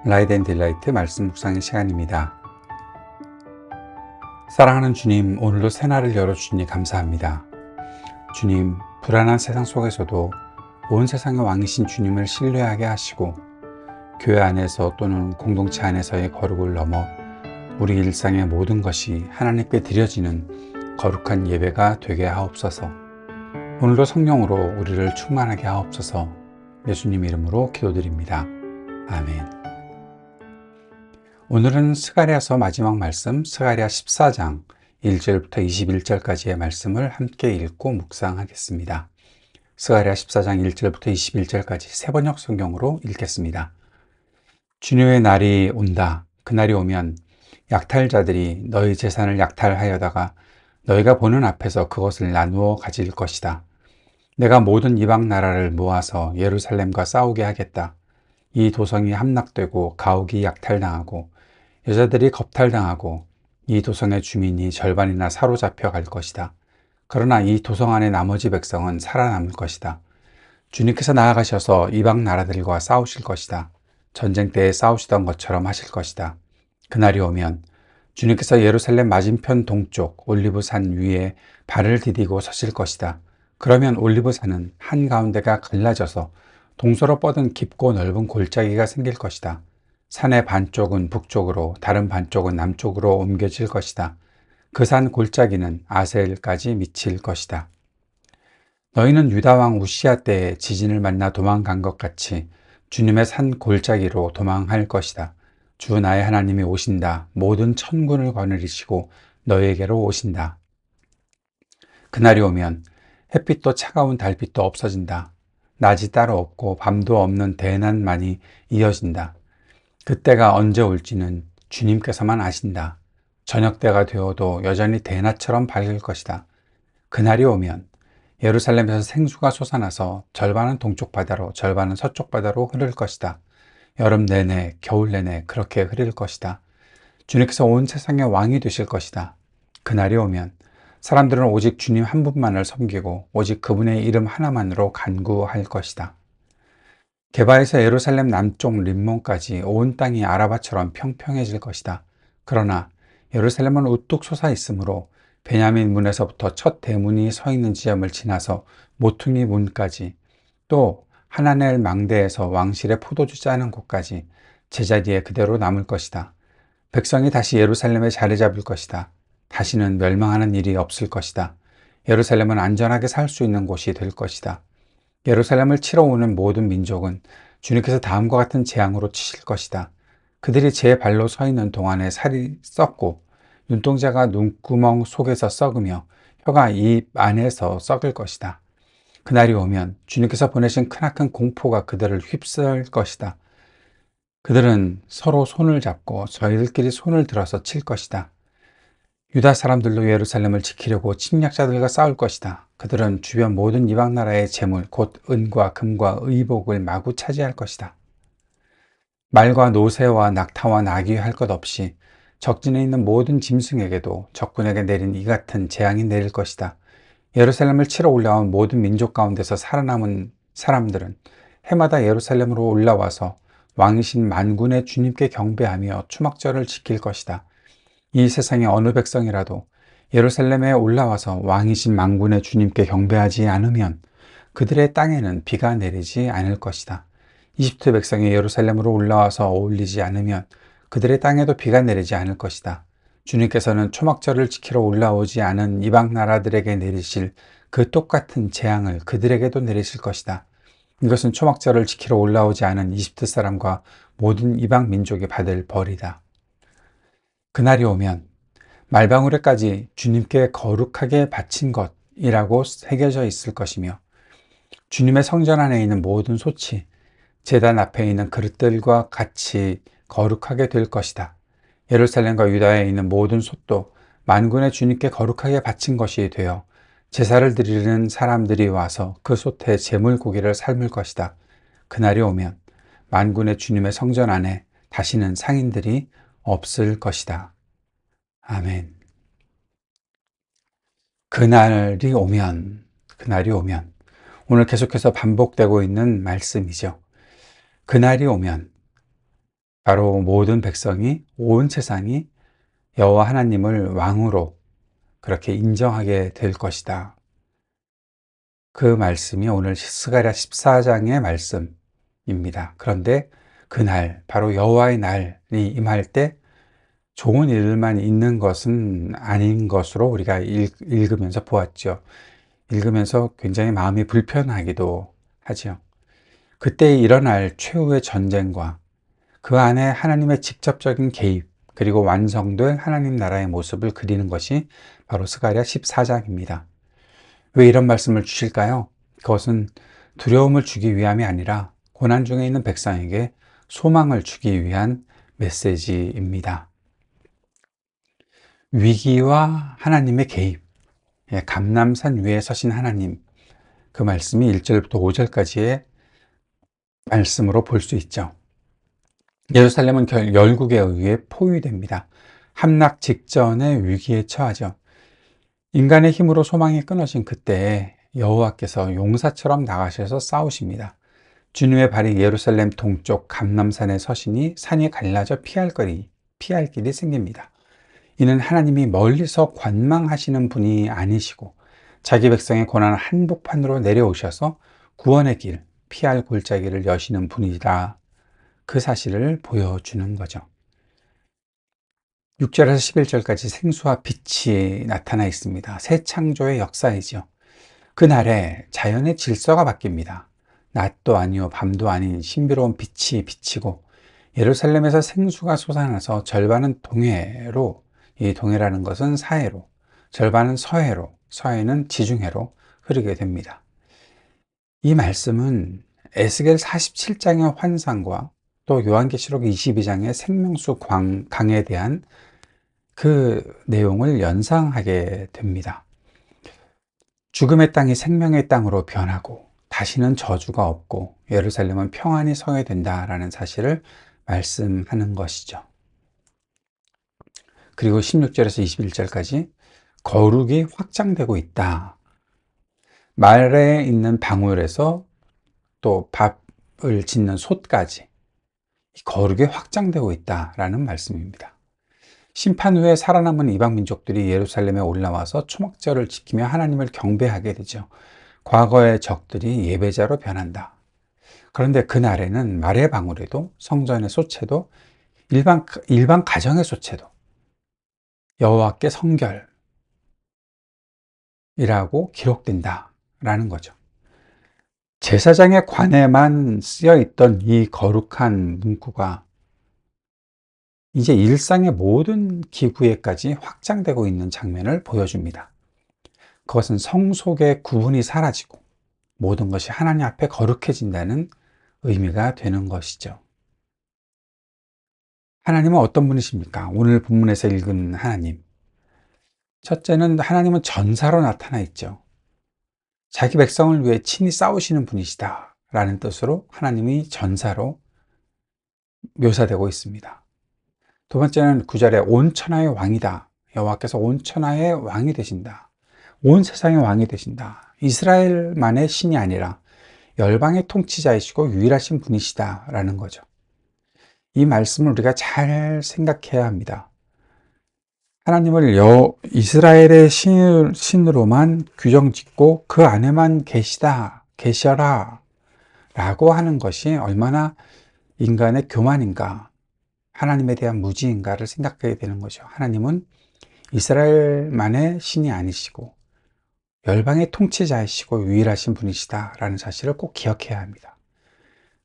라이트 앤 딜라이트 말씀 묵상의 시간입니다. 사랑하는 주님, 오늘도 새날을 열어주시니 감사합니다. 주님, 불안한 세상 속에서도 온 세상의 왕이신 주님을 신뢰하게 하시고 교회 안에서 또는 공동체 안에서의 거룩을 넘어 우리 일상의 모든 것이 하나님께 드려지는 거룩한 예배가 되게 하옵소서. 오늘도 성령으로 우리를 충만하게 하옵소서. 예수님 이름으로 기도드립니다. 아멘. 오늘은 스가랴서 마지막 말씀 스가랴 14장 1절부터 21절까지의 말씀을 함께 읽고 묵상하겠습니다. 스가랴 14장 1절부터 21절까지 세번역 성경으로 읽겠습니다. 주님의 날이 온다. 그날이 오면 약탈자들이 너희 재산을 약탈하여다가 너희가 보는 앞에서 그것을 나누어 가질 것이다. 내가 모든 이방 나라를 모아서 예루살렘과 싸우게 하겠다. 이 도성이 함락되고 가옥이 약탈당하고 여자들이 겁탈당하고 이 도성의 주민이 절반이나 사로잡혀 갈 것이다. 그러나 이 도성 안의 나머지 백성은 살아남을 것이다. 주님께서 나아가셔서 이방 나라들과 싸우실 것이다. 전쟁 때에 싸우시던 것처럼 하실 것이다. 그날이 오면 주님께서 예루살렘 맞은편 동쪽 올리브산 위에 발을 디디고 서실 것이다. 그러면 올리브산은 한가운데가 갈라져서 동서로 뻗은 깊고 넓은 골짜기가 생길 것이다. 산의 반쪽은 북쪽으로 다른 반쪽은 남쪽으로 옮겨질 것이다. 그 산 골짜기는 아셀까지 미칠 것이다. 너희는 유다왕 우시야 때에 지진을 만나 도망간 것 같이 주님의 산 골짜기로 도망할 것이다. 주 나의 하나님이 오신다. 모든 천군을 거느리시고 너희에게로 오신다. 그날이 오면 햇빛도 차가운 달빛도 없어진다. 낮이 따로 없고 밤도 없는 대낮만이 이어진다. 그때가 언제 올지는 주님께서만 아신다. 저녁 때가 되어도 여전히 대낮처럼 밝을 것이다. 그날이 오면 예루살렘에서 생수가 솟아나서 절반은 동쪽 바다로 절반은 서쪽 바다로 흐를 것이다. 여름 내내 겨울 내내 그렇게 흐를 것이다. 주님께서 온 세상의 왕이 되실 것이다. 그날이 오면 사람들은 오직 주님 한 분만을 섬기고 오직 그분의 이름 하나만으로 간구할 것이다. 게바에서 예루살렘 남쪽 림몬까지 온 땅이 아라바처럼 평평해질 것이다. 그러나 예루살렘은 우뚝 솟아 있으므로 베냐민 문에서부터 첫 대문이 서 있는 지점을 지나서 모퉁이 문까지 또 하나넬 망대에서 왕실의 포도주 짜는 곳까지 제자리에 그대로 남을 것이다. 백성이 다시 예루살렘에 자리 잡을 것이다. 다시는 멸망하는 일이 없을 것이다. 예루살렘은 안전하게 살 수 있는 곳이 될 것이다. 예루살렘을 치러 오는 모든 민족은 주님께서 다음과 같은 재앙으로 치실 것이다. 그들이 제 발로 서 있는 동안에 살이 썩고 눈동자가 눈구멍 속에서 썩으며 혀가 입 안에서 썩을 것이다. 그날이 오면 주님께서 보내신 크나큰 공포가 그들을 휩쓸 것이다. 그들은 서로 손을 잡고 저희들끼리 손을 들어서 칠 것이다. 유다 사람들도 예루살렘을 지키려고 침략자들과 싸울 것이다. 그들은 주변 모든 이방 나라의 재물, 곧 은과 금과 의복을 마구 차지할 것이다. 말과 노새와 낙타와 나귀 할 것 없이 적진에 있는 모든 짐승에게도 적군에게 내린 이 같은 재앙이 내릴 것이다. 예루살렘을 치러 올라온 모든 민족 가운데서 살아남은 사람들은 해마다 예루살렘으로 올라와서 왕이신 만군의 주님께 경배하며 추막절을 지킬 것이다. 이 세상의 어느 백성이라도 예루살렘에 올라와서 왕이신 만군의 주님께 경배하지 않으면 그들의 땅에는 비가 내리지 않을 것이다. 이집트 백성이 예루살렘으로 올라와서 어울리지 않으면 그들의 땅에도 비가 내리지 않을 것이다. 주님께서는 초막절을 지키러 올라오지 않은 이방 나라들에게 내리실 그 똑같은 재앙을 그들에게도 내리실 것이다. 이것은 초막절을 지키러 올라오지 않은 이집트 사람과 모든 이방 민족이 받을 벌이다. 그날이 오면 말방울에까지 주님께 거룩하게 바친 것이라고 새겨져 있을 것이며 주님의 성전 안에 있는 모든 솥이 제단 앞에 있는 그릇들과 같이 거룩하게 될 것이다. 예루살렘과 유다에 있는 모든 솥도 만군의 주님께 거룩하게 바친 것이 되어 제사를 드리는 사람들이 와서 그 솥에 제물 고기를 삶을 것이다. 그날이 오면 만군의 주님의 성전 안에 다시는 상인들이 없을 것이다. 아멘. 그날이 오면 오늘 계속해서 반복되고 있는 말씀이죠. 그날이 오면 바로 모든 백성이, 온 세상이 여호와 하나님을 왕으로 그렇게 인정하게 될 것이다. 그 말씀이 오늘 스가랴 14장의 말씀입니다. 그런데 그날, 바로 여호와의 날이 임할 때 좋은 일만 있는 것은 아닌 것으로 우리가 읽으면서 보았죠. 읽으면서 굉장히 마음이 불편하기도 하죠. 그때 일어날 최후의 전쟁과 그 안에 하나님의 직접적인 개입, 그리고 완성될 하나님 나라의 모습을 그리는 것이 바로 스가랴 14장입니다. 왜 이런 말씀을 주실까요? 그것은 두려움을 주기 위함이 아니라 고난 중에 있는 백성에게 소망을 주기 위한 메시지입니다. 위기와 하나님의 개입, 감람산 위에 서신 하나님, 그 말씀이 1절부터 5절까지의 말씀으로 볼 수 있죠. 예루살렘은 열국에 의해 포위됩니다. 함락 직전의 위기에 처하죠. 인간의 힘으로 소망이 끊어진 그때에 여호와께서 용사처럼 나가셔서 싸우십니다. 주님의 발이 예루살렘 동쪽 감람산에 서시니 산이 갈라져 피할 길이 생깁니다. 이는 하나님이 멀리서 관망하시는 분이 아니시고 자기 백성의 고난을 한복판으로 내려오셔서 구원의 길, 피할 골짜기를 여시는 분이라, 그 사실을 보여주는 거죠. 6절에서 11절까지 생수와 빛이 나타나 있습니다. 새 창조의 역사이죠. 그날에 자연의 질서가 바뀝니다. 낮도 아니요 밤도 아닌 신비로운 빛이 비치고 예루살렘에서 생수가 솟아나서 절반은 동해로, 이 동해라는 것은 사해로, 절반은 서해로, 서해는 지중해로 흐르게 됩니다. 이 말씀은 에스겔 47장의 환상과 또 요한계시록 22장의 생명수 강에 대한 그 내용을 연상하게 됩니다. 죽음의 땅이 생명의 땅으로 변하고 다시는 저주가 없고 예루살렘은 평안히 서게 된다라는 사실을 말씀하는 것이죠. 그리고 16절에서 21절까지 거룩이 확장되고 있다. 말에 있는 방울에서 또 밥을 짓는 솥까지 거룩이 확장되고 있다라는 말씀입니다. 심판 후에 살아남은 이방 민족들이 예루살렘에 올라와서 초막절을 지키며 하나님을 경배하게 되죠. 과거의 적들이 예배자로 변한다. 그런데 그날에는 말의 방울에도, 성전의 솥에도, 일반 가정의 솥에도 여호와께 성결이라고 기록된다라는 거죠. 제사장의 관에만 쓰여 있던 이 거룩한 문구가 이제 일상의 모든 기구에까지 확장되고 있는 장면을 보여줍니다. 그것은 성 속의 구분이 사라지고 모든 것이 하나님 앞에 거룩해진다는 의미가 되는 것이죠. 하나님은 어떤 분이십니까? 오늘 본문에서 읽은 하나님. 첫째는 하나님은 전사로 나타나 있죠. 자기 백성을 위해 친히 싸우시는 분이시다 라는 뜻으로 하나님이 전사로 묘사되고 있습니다. 두 번째는 9절에 온 천하의 왕이다. 여호와께서 온 천하의 왕이 되신다. 온 세상의 왕이 되신다. 이스라엘만의 신이 아니라 열방의 통치자이시고 유일하신 분이시다 라는 거죠. 이 말씀을 우리가 잘 생각해야 합니다. 하나님을 이스라엘의 신으로만 규정짓고 그 안에만 계셔라 라고 하는 것이 얼마나 인간의 교만인가, 하나님에 대한 무지인가를 생각하게 되는 거죠. 하나님은 이스라엘만의 신이 아니시고 열방의 통치자이시고 유일하신 분이시다 라는 사실을 꼭 기억해야 합니다.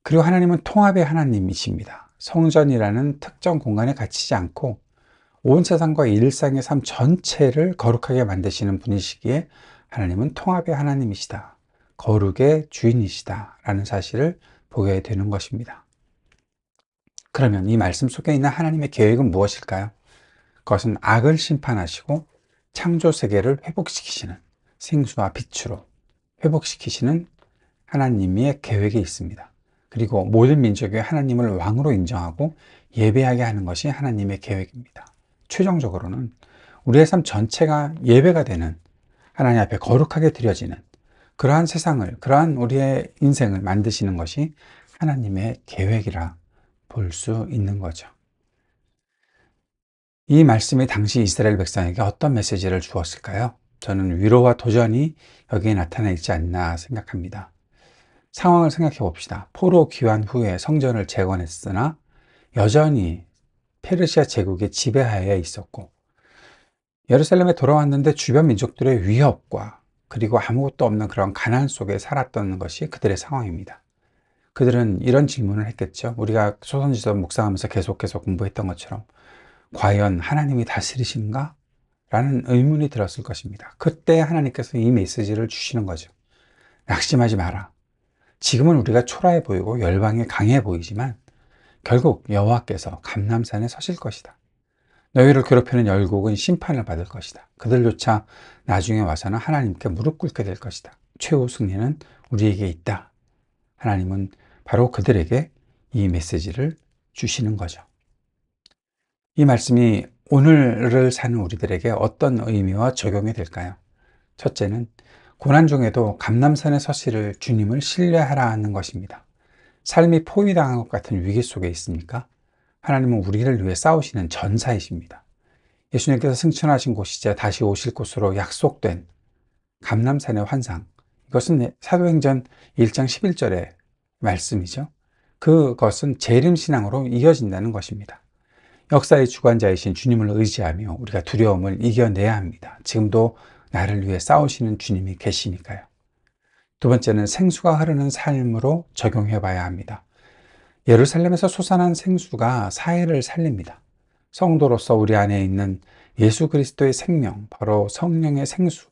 그리고 하나님은 통합의 하나님이십니다. 성전이라는 특정 공간에 갇히지 않고 온 세상과 일상의 삶 전체를 거룩하게 만드시는 분이시기에 하나님은 통합의 하나님이시다, 거룩의 주인이시다 라는 사실을 보게 되는 것입니다. 그러면 이 말씀 속에 있는 하나님의 계획은 무엇일까요? 그것은 악을 심판하시고 창조 세계를 회복시키시는, 생수와 빛으로 회복시키시는 하나님의 계획이 있습니다. 그리고 모든 민족이 하나님을 왕으로 인정하고 예배하게 하는 것이 하나님의 계획입니다. 최종적으로는 우리의 삶 전체가 예배가 되는, 하나님 앞에 거룩하게 드려지는 그러한 세상을, 그러한 우리의 인생을 만드시는 것이 하나님의 계획이라 볼 수 있는 거죠. 이 말씀이 당시 이스라엘 백성에게 어떤 메시지를 주었을까요? 저는 위로와 도전이 여기에 나타나 있지 않나 생각합니다. 상황을 생각해 봅시다. 포로 귀환 후에 성전을 재건했으나 여전히 페르시아 제국의 지배하에 있었고, 예루살렘에 돌아왔는데 주변 민족들의 위협과 그리고 아무것도 없는 그런 가난 속에 살았던 것이 그들의 상황입니다. 그들은 이런 질문을 했겠죠. 우리가 소선지서 묵상하면서 계속해서 공부했던 것처럼 과연 하나님이 다스리신가? 라는 의문이 들었을 것입니다. 그때 하나님께서 이 메시지를 주시는 거죠. 낙심하지 마라. 지금은 우리가 초라해 보이고 열방이 강해 보이지만 결국 여호와께서 감람산에 서실 것이다. 너희를 괴롭히는 열국은 심판을 받을 것이다. 그들조차 나중에 와서는 하나님께 무릎 꿇게 될 것이다. 최후 승리는 우리에게 있다. 하나님은 바로 그들에게 이 메시지를 주시는 거죠. 이 말씀이 오늘을 사는 우리들에게 어떤 의미와 적용이 될까요? 첫째는 고난 중에도 감람산에 서실 주님을 신뢰하라 하는 것입니다. 삶이 포위당한 것 같은 위기 속에 있습니까? 하나님은 우리를 위해 싸우시는 전사이십니다. 예수님께서 승천하신 곳이자 다시 오실 곳으로 약속된 감람산의 환상, 이것은 사도행전 1장 11절의 말씀이죠. 그것은 재림신앙으로 이어진다는 것입니다. 역사의 주관자이신 주님을 의지하며 우리가 두려움을 이겨내야 합니다. 지금도 나를 위해 싸우시는 주님이 계시니까요. 두 번째는 생수가 흐르는 삶으로 적용해 봐야 합니다. 예루살렘에서 솟아난 생수가 사회를 살립니다. 성도로서 우리 안에 있는 예수 그리스도의 생명, 바로 성령의 생수,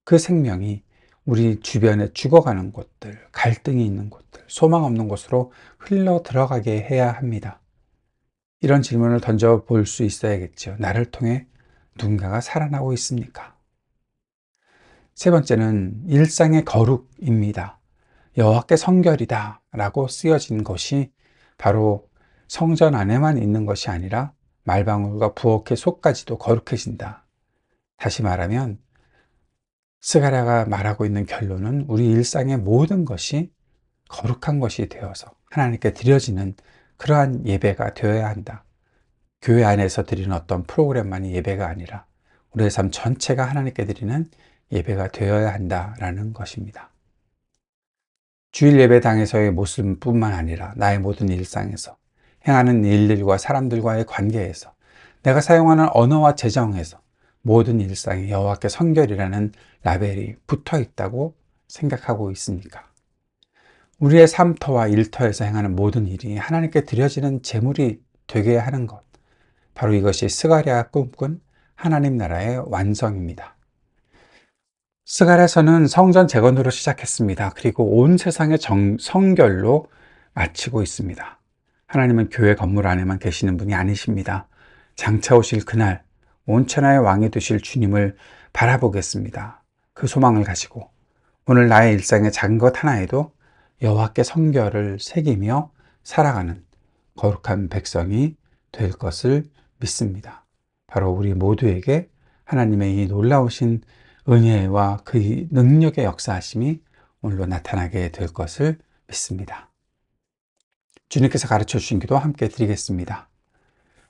그 생명이 우리 주변에 죽어가는 곳들, 갈등이 있는 곳들, 소망 없는 곳으로 흘러 들어가게 해야 합니다. 이런 질문을 던져볼 수 있어야겠죠. 나를 통해 누군가가 살아나고 있습니까? 세 번째는 일상의 거룩입니다. 여호와께 성결이다 라고 쓰여진 것이 바로 성전 안에만 있는 것이 아니라 말방울과 부엌의 속까지도 거룩해진다. 다시 말하면 스가랴가 말하고 있는 결론은 우리 일상의 모든 것이 거룩한 것이 되어서 하나님께 드려지는 그러한 예배가 되어야 한다. 교회 안에서 드리는 어떤 프로그램만이 예배가 아니라 우리의 삶 전체가 하나님께 드리는 예배가 되어야 한다라는 것입니다. 주일 예배당에서의 모습뿐만 아니라 나의 모든 일상에서 행하는 일들과 사람들과의 관계에서 내가 사용하는 언어와 재정에서 모든 일상에 여호와께 성결이라는 라벨이 붙어 있다고 생각하고 있습니까? 우리의 삶터와 일터에서 행하는 모든 일이 하나님께 드려지는 제물이 되게 하는 것, 바로 이것이 스가랴가 꿈꾼 하나님 나라의 완성입니다. 스가랴서는 성전 재건으로 시작했습니다. 그리고 온 세상의 성결로 마치고 있습니다. 하나님은 교회 건물 안에만 계시는 분이 아니십니다. 장차 오실 그날 온 천하의 왕이 되실 주님을 바라보겠습니다. 그 소망을 가지고 오늘 나의 일상의 작은 것 하나에도 여호와께 성결을 새기며 살아가는 거룩한 백성이 될 것을 믿습니다. 바로 우리 모두에게 하나님의 이 놀라우신 은혜와 그 능력의 역사하심이 오늘로 나타나게 될 것을 믿습니다. 주님께서 가르쳐 주신 기도 함께 드리겠습니다.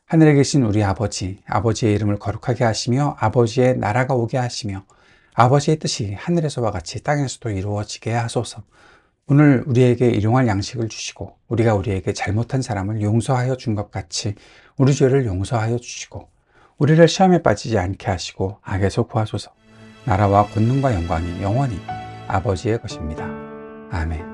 하늘에 계신 우리 아버지, 아버지의 이름을 거룩하게 하시며 아버지의 나라가 오게 하시며 아버지의 뜻이 하늘에서와 같이 땅에서도 이루어지게 하소서. 오늘 우리에게 일용할 양식을 주시고 우리가 우리에게 잘못한 사람을 용서하여 준 것 같이 우리 죄를 용서하여 주시고 우리를 시험에 빠지지 않게 하시고 악에서 구하소서. 나라와 권능과 영광이 영원히 아버지의 것입니다. 아멘.